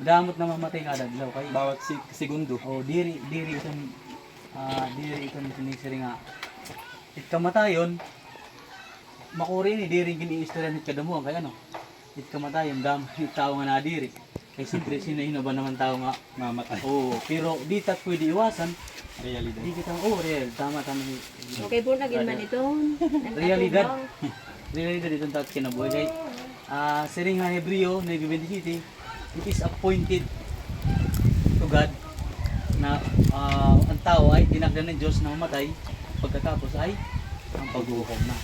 damot na mamatay kada adlaw kay. Bawat segundo. Oh, diri itong sinisiri nga. It kamatayon, makuri ni diri giniistorya nit kadamuan kay ano. It kamatayon dam tao nga nadiri. Kay siyempre sino ba naman tao nga Mamatay. oh, pero di ta pwede iwasan. Realidad. Di kita real tama. Okay po, naging man ito. Realidad. Realidad itong tao kinabuhi kay siring nga Hebreo na 27, it is appointed to God na ang tao ay tinakda ng Diyos na mamatay, pagkatapos ay ang paghuhukom na.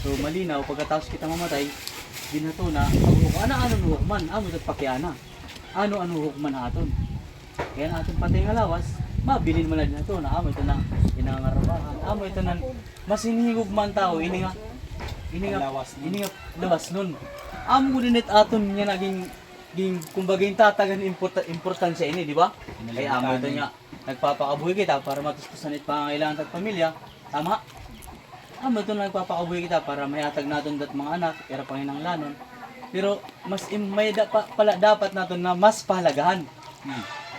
So malinaw, pagkatapos kita mamatay, binato na paghuhukom. Ano hukman? Amo ito't pakiana. Ano hukman aton? Kaya aton patay nga lawas, mabilin mo na din ito na amo ito na inangarabahan. Amo ito na mas hinihigog man tao, ini nga lawas nun. Amo din aton niya naging kumbaga yung tatagan importansya ini, di ba? Kaya amo ito niya nagpapakabuhi kita para matustusan it pangangailangan at pamilya. Tama? Amo ito na nagpapakabuhi kita para mayatag natin dat mga anak, kaya panginanglanon. Pero mas pala dapat natin na mas pahalagahan.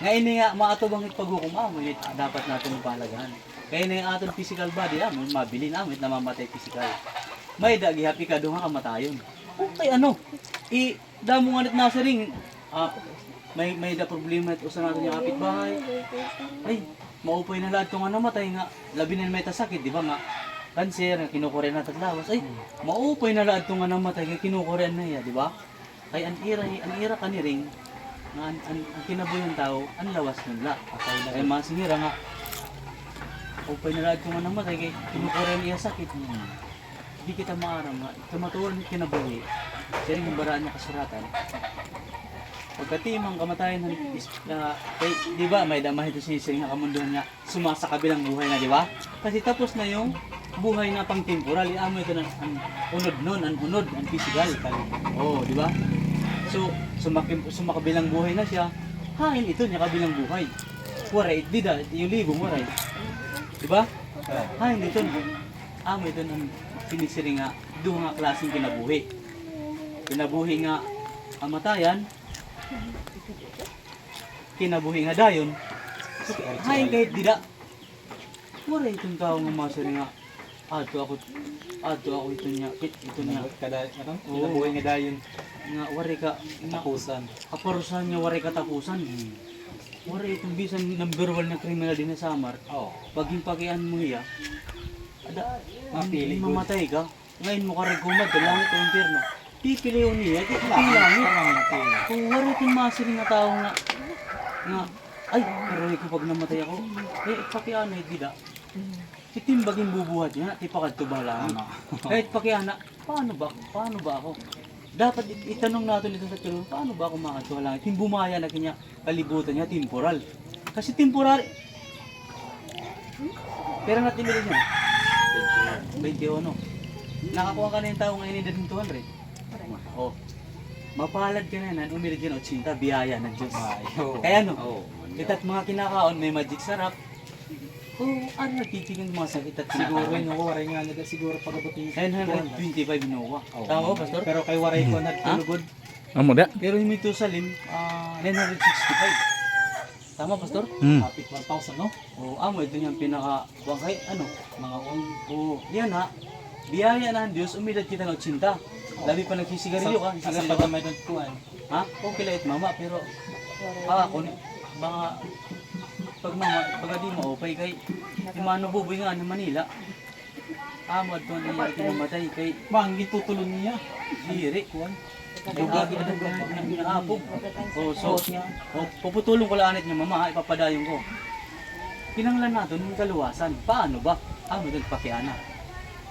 Ngayon nga maatubang ipaghukom amo, dapat natin pahalagahan. Kaya na yung aton physical body, mabilin amo, namamatay physical. May dagi happy ka doon nga kamatayon. Okay, damo nga nasa ring, may da problema ito sa natin yung kapitbahay. Ay, maupay na lahat kung namatay nga, labi na may tasakit, di ba nga? Cancer, nga kinukuren na taglawas. Ay, maupay na lahat kung namatay, nga kinukuren na iya, di ba? Kaya ang ira ka ni ring, nga ang kinabuhi ng tao, ang lawas nun la. Kaya masingira nga, upay na lahat kung namatay, kaya kinukuren iya sakit. Di kita maaram nga, tumatulan kinabuhi. Siya rin yung baraan niya kasuratan. Pagkatimang kamatayan di ba may damah ito sinising nga kamunduhan niya sumasa kabilang buhay na, di ba? Kasi tapos na yung buhay na pang temporal, amo ito ang unod nun, ang physical. Oo, di ba? So, sumakabilang buhay na siya, hain ito niya kabilang buhay. Waray, di da, yung libong waray. Di ba? Hain ito, amo ito ang sinisiri nga, doon nga klaseng kinabuhi. Kinabuhi nga kamatayan, kinabuhi nga dayon. So, hain kahit dida. Wala itong tao nga masari nga, ato ako ito niya. Kinabuhi nga dayon. Nga wari ka, Tapusan. kaparusan niya wari katapusan. Wari itong bisan number 1 na kriminal din na samar. Pag himpakian mo niya, Mapili ko. mamatay ka. Ngayon mo ka regumad, langit o impyerno. Pipili yun niya, langit. Kung wala itong masiri nga tao nga, ay, pero ko pag namatay ako, pakiana, dida. Itimbagin bubuhat niya, tipakad to ba lang. Kahit pakiana, paano ba ako? Dapat itanong natin ito sa tulong, paano ba ako makatuwa lang? Timbumaya na kanya, kalibutan niya, temporal. Kasi temporal, pero natin nila niya. 21. Nakakuha ka na yung tao ngayon ng 200. Oh. Mapalad ka na nan, umirid yun 80, biyaya ng Diyos. Kaya no, itat mga kinakaon, may magic sarap. Ano nagtitingin mga sakit at Siguro yung waray nga nila siguro pagabuti. 925 binuwa. Tama ba, Pastor? Pero kay waray ko nagtulugod. Amo da. Pero yung Mitusalim, 965. Tama, Pastor? Kapit 1,000, no? Amo, ito yung pinaka-wangkay, mga yan ha. Biyaya na ang Diyos, umilad kita ng 80. Labi pa nagsisigarilyo ka. Kasi pag may nagkuhan. Ha? Okay lang mama, pero ako, baka pag di mo, okay kay Imano Buboy nga ng Manila. Amo, ito na kinamatay kay Bang, gitutulong niya. Diri. Dugagi na ng apog. So, puputulong ko lang niya mama, ipapadayon ko. Kinanglan natin yung kaluwasan. Paano ba? Amo doon pakiana.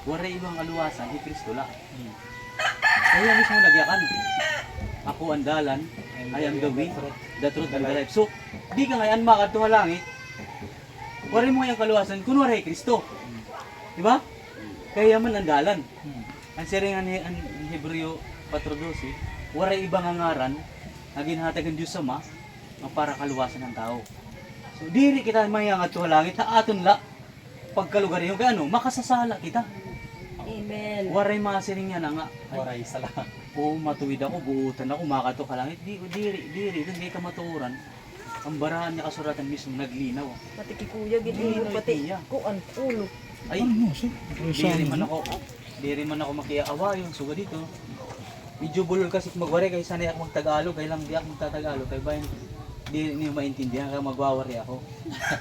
Wala ibang kaluwasan, ni Kristo la. Kaya mismo nagyakan. Ako ang dalan, I am the way, the truth, and the life. So, di ka ngayon makatuha langit. Wala mo yung kaluwasan, kunwari Kristo. Diba? Kaya man ang dalan. Ang siringan ni Hebreo 4:12, wala ibang angaran na ginhatag ng Diyos Ama na para kaluwasan ng tao. So, diri kita mayangat tuha langit, ha aton la, pagkalugar yung gano, makasasala kita. Amen. Waray mga siring yan nga. Waray, salamat. Oo, matuwid ako, buutan ako, makato ka langit. Diri, doon kay kamatuoran. Ang barahan niya kasuratan mismo naglinaw. Pati kay kuya, gini, Hindi, pati iya. kuan, ulo. Ay, diri man ako makiaawa yung suga dito. Medyo bulol kasi magwari kay sanay ako magtagalog, kay lang di ako magtatagalog, kay bayan di niyo maintindihan kaya magwawari ako.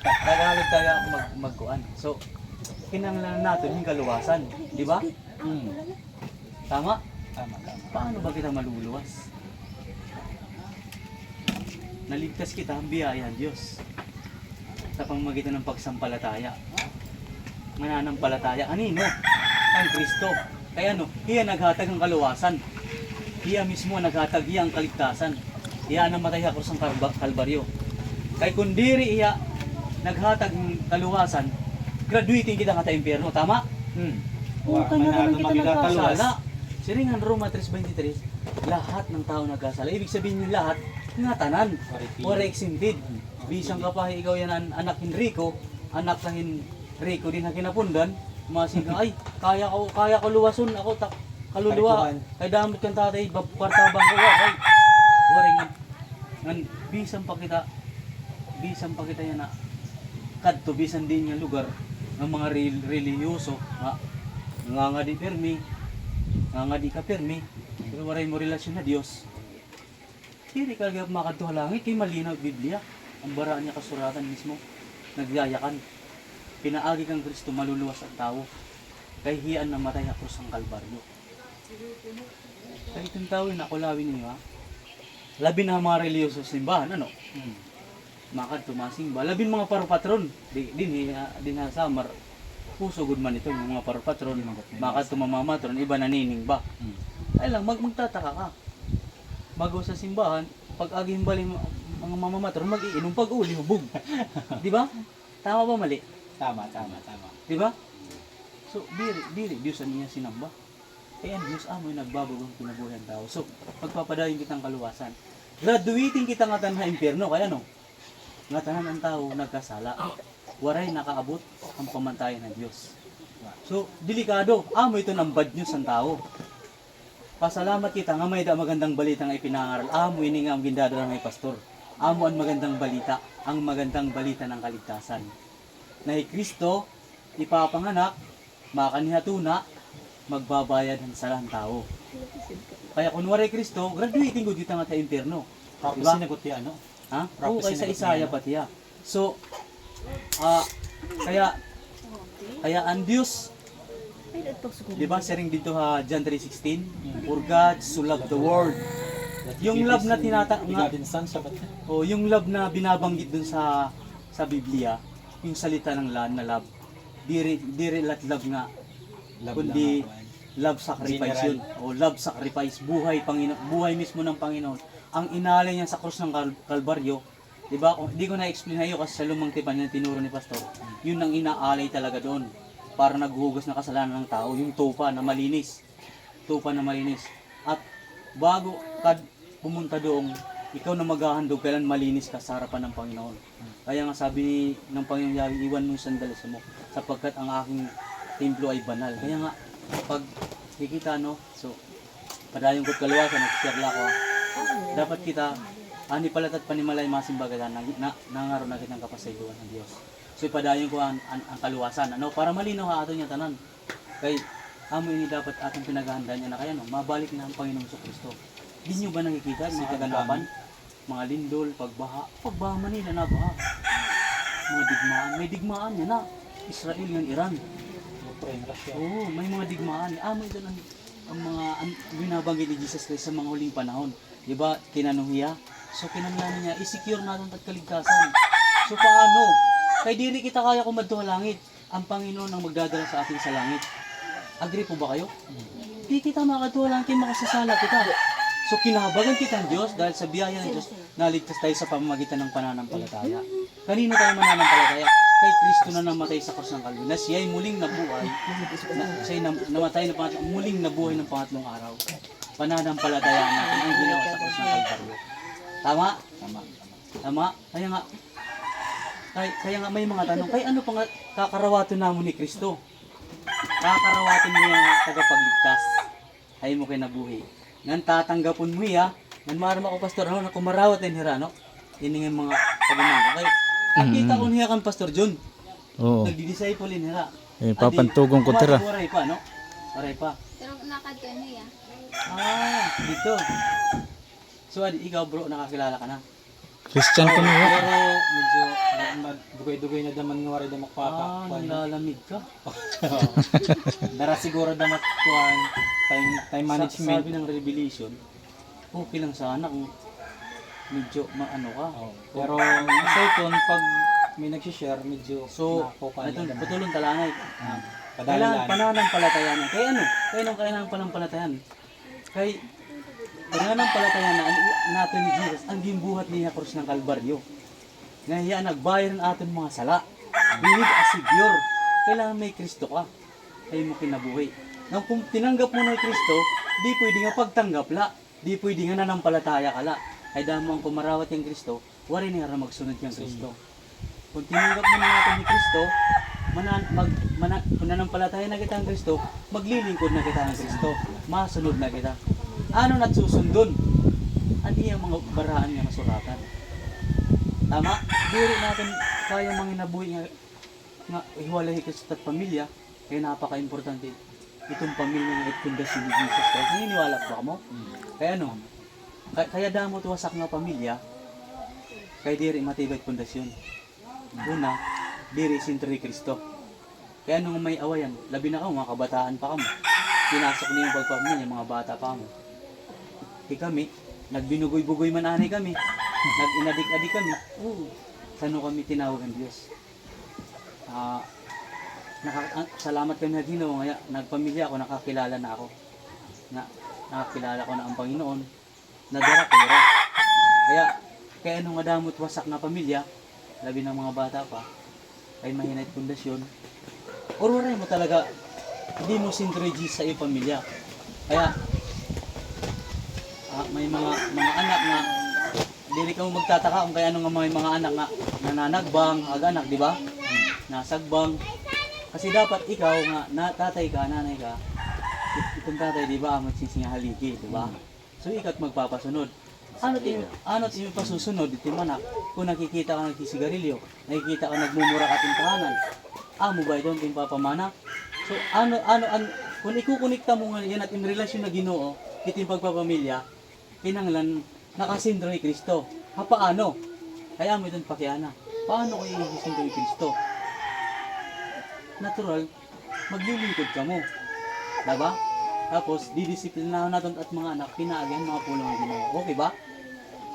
Tagalog talaga ako magkuan. So, kinanglan natin yung kaluwasan, di ba? Tama? Tama. Paano ba kita maluluwas? Naligtas kita ang biyaya ng Diyos sa pamamagitan ng pagsampalataya. Mananampalataya. Anino? Ang Kristo. Kaya ano, hiya naghatag ng kaluwasan. Hiya mismo naghatag hiya ang kaligtasan. Hiya namatay sa krus ng Kalbaryo. Kaya kung diri hiya naghatag ng kaluwasan, graduating kita nga ta impyerno. Tama? Oo, kanya naman kita nagkasala. Siringan Roma 3:23, lahat ng tao nagkasala. Ibig sabihin yung lahat, nga tanan. Wala exempted. Bisang ka pa, ikaw yan anak Enrico, anak ka Enrico din na kinapundan, masing ka, ay, kaya ko luwason, ako kaluluwa. Kay damot kang tatay, partabang ko, ay, waring ngan, bisang pa kita yan na, kadto, bisan din yung lugar, ng mga reliyoso, nga di permi, nga di ka permi, pero waray mo relasyon na Diyos. Hindi ka makadto langit, kay malinaw Biblia. Ang baraan niya kasuratan mismo, nagyayakan. Pinaagi kang Kristo, maluluwas ang tao. Kay hiyaan na matay na krus ang Kalbaryo. Kaya itong tao yung nakulawin niyo ha. Labi na mga reliyoso simbahan, ano? Makad tumasing ba? Labi mga parupatron. Din ha samar. Puso good man ito, yung mga parupatron. Makad tumamamatron, iba nanining ba? Ay lang, magtataka ka. Bago sa simbahan, pag aging bali mga mamamatron, mag-iinom pag-uli, hubog. Di ba? Tama ba mali? Tama. Di ba? So, diri, Diyos ang niya sinamba. Kaya ang Diyos amoy nagbabago ang kinabuhay ng tao. So, pagpapadayon kitang kaluwasan. Graduating kita nga tanan sa impyerno, kaya no? Nga tanan ang tao nagkasala. Waray nakaabot ang pamantayan ng Diyos. So, delikado. Amoy ito ng bad news ang tao. Pasalamat kita nga may magandang balita nga ipinangaral. Amo ini nga ang gindadala ng pastor. Amo ang magandang balita ng kaligtasan. Na Kristo ipapanganak, makanihatuna, magbabayad ng salang tao. Kaya kung waray Kristo, graduating ko dito nga ta impyerno. Prophecy na ko tiya, no? Ha? Oo, kay sa Isaya pati ya. So, kaya ang Diyos, di ba, sharing dito ha, John 3:16, for God so loved the world. Yung love na yung love na binabanggit dun sa Biblia, yung salita ng na love, diri love nga, kundi love sacrifice yun. O love sacrifice, buhay mismo ng Panginoon. Ang inalay niya sa krus ng Kalbaryo, di ba? Hindi ko na-explain na yun kasi sa lumang tipan na tinuro ni Pastor, yun ang inaalay talaga doon. Para naghuhugas ng kasalanan ng tao, yung tupa na malinis. At bago ka pumunta doon, ikaw na maghahandog kailan malinis ka sa harapan ng Panginoon. Kaya nga sabi ng Panginoon Yahweh, iwan mo yung sandalis mo, sapagkat ang aking templo ay banal. Kaya nga, pag kikita, no, so, padayon ko't kaluwasan, nag-share lang ako, dapat kita, palatat panimalay masimbagalan, nangaro na kitang kapasayduan ng Diyos. So ipadayon ko ang kaluwasan, ano, para malinaw ha ato niya tanan. Kay amo ini dapat atong pinaghahanda niya na kaya no, mabalik na ang Panginoon sa Kristo. Di nyo ba nakikita may kaganapan? Mga lindol, pagbaha Manila na baha. Mga digmaan, may digmaan niya na. Israel ng Iran. Oo, may mga digmaan. Amo ito ang mga binabanggit ni Jesus Christ sa mga huling panahon. Di ba, kinanuhiya? So kinamlanan niya, i-secure natin at kaligtasan. So paano? Kay diri kita kaya kung madto langit. Ang Panginoon ang magdadala sa atin sa langit. Agree po ba kayo? Di kita makadto langit, makasasala kita. So kinahabagan kita ng Diyos dahil sa biyaya ng Diyos, naligtas tayo sa pamamagitan ng pananampalataya. Kanino tayo mananampalataya? Kay Kristo na namatay sa krus ng Kalbaryo. Na siya ay muling nabuhay. Siya ay namatay na muling nabuhay ng pangatlong araw. Pananampalatayaan natin ang ginawa sa krus ng Kalbaryo. Tama? Kaya nga may mga tanong, kay ano pang kakarawato namo ni Kristo? Kakarawatin mo yung tagapagligtas. Ay mo kay nabuhi. Ngan tatanggapon mo ya. Ngan marama ko pastor ano na kumarawat din hira no. Ini nga mga pagmamang. Okay. Nakita ko niya kan Pastor John. Oo. Nagdi-disciple in hira. Eh, papantugong ko tira. Waray pa no. Waray pa. Pero nakad ka niya. Dito. So adi ikaw bro nakakilala ka na. Christian ko niya. Pero medyo dugay-dugay na daman nga waray damak papa. Nalalamig ka. Dara siguro damak kuan time management. Sabi ng Revelation, okay lang sana kung medyo maano ka. Pero aside dun, pag may nag-share, medyo So, nakukuha ito, na daman. putulong talanay. Kailangan Padalan. pananampalatayan. Kaya ano? Kaya nung kailangan panampalatayan. Kay pananampalatayan na natin ni Jesus, ang gimbuhat niya krus ng Kalbaryo. Ngayon, nagbayar ng aton mga sala. We need a Savior. Kailangan may Kristo ka. Kaya mo kinabuhi. Nang kung tinanggap mo na yung Kristo, di pwede nga pagtanggap la. Di pwede nga nanampalataya ka la. Ay damo ang kumarawat yung Kristo, wari nga magsunod yung Kristo. Kung tinanggap mo na natin ni Kristo, kung nanampalataya na kita ang Kristo, maglilingkod na kita ang Kristo. Masunod na kita. Ano na susundon? Ano yung mga baraan nga masuratan? Tama? Diri natin kaya mga nabuhi nga hiwalay Kristo at pamilya, kaya napaka-importante itong pamilya nga itpundasyon ni Jesus Christ. Naniniwala ba mo? Kaya ano? Kaya damo wasak nga pamilya, kaya diri matibay pundasyon. Una, diri sintro ni Kristo. Kaya nung may awayan, labi na ka, mga kabataan pa kamo. Pinasok niyo yung pagpamilya, mga bata pa kamo. Kami, nagbinugoy-bugoy man anay kami. Nag-inadik-adik kami. Saan kami tinawag ng Diyos? Salamat kami na Ginoo, kaya nagpamilya ako, nakakilala na ako. Nakakilala ko na ang Panginoon. Nadara ko ra. Kaya nung adamot wasak na pamilya, labi ng mga bata pa, ay mahinay pundasyon. Or waray mo talaga, hindi mo sintregi sa iyong pamilya. Kaya, may mga anak na, hindi ka mo magtataka kung kaya nung may mga anak na nananagbang, aga-anak, di ba? Nasagbang. Kasi dapat ikaw nga, tatay ka, nanay ka, itong tatay, di ba, magsisingahaligi, di ba? So ikat magpapasunod. Ano't yung pasusunod iti manak kung nakikita ka nagsisigarilyo, nakikita ka nagmumura ka tintahanan. Amo ba ito yung papamana? So kung ikukunikta mo nga yan at yung relasyon na Ginoo, iti pagpapamilya, kinanglan nakasindro ni Kristo. Paano? Kaya mo itong pakiana. Paano ko iisindro ni Kristo? Natural, maglilingkod ka mo. Diba? Tapos, didisiplinahan natin at mga anak, pinaagyan mga pulong ng Ginoo. Okay ba?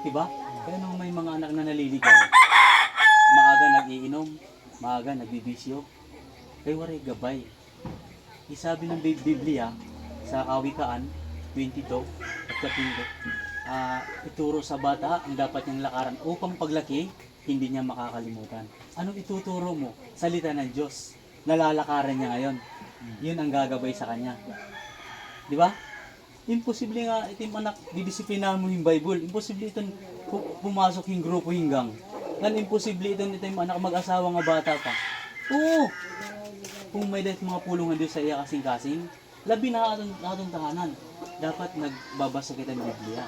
Diba? Kaya nung may mga anak na naliligaw, maaga nag-iinom, maaga nagbibisyo, kaya waray gabay. Isabi ng Biblia sa Kawikaan 22 at 15, ituro sa bata ang dapat niyang lakaran upang paglaki, hindi niya makakalimutan. Anong ituturo mo? Salita ng Diyos. Nalalakaran niya ngayon. Yun ang gagabay sa kanya. Di ba? Imposible nga itim anak didisiplinahan mo yung Bible. Imposible itong pumasok yung grupo hinggang. Ngan imposible itong anak mag-asawa nga bata pa. Oo. Kung may dahil mga pulungan Diyos sa iya kasing-kasing, labi na atong tahanan. Dapat nagbabasa kita ng Biblia.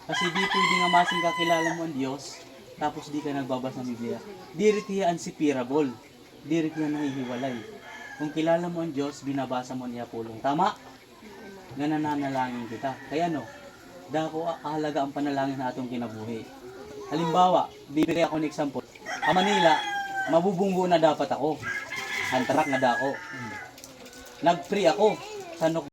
Kasi di pwede nga masing kakilala mo ang Diyos, tapos di ka nagbabasa ng Biblia. Dirit yan si Pirabol. Dirit yan nahihiwalay. Kung kilala mo ang Diyos, binabasa mo niya pulong. Tama? Nga nananalangin kita. Kaya dako ahalaga ang panalangin na atong kinabuhi. Halimbawa, bibigay ako ng example. Sa Manila, mabubunggo na dapat ako. Hantarak na dako. Nag-pray ako. Sanok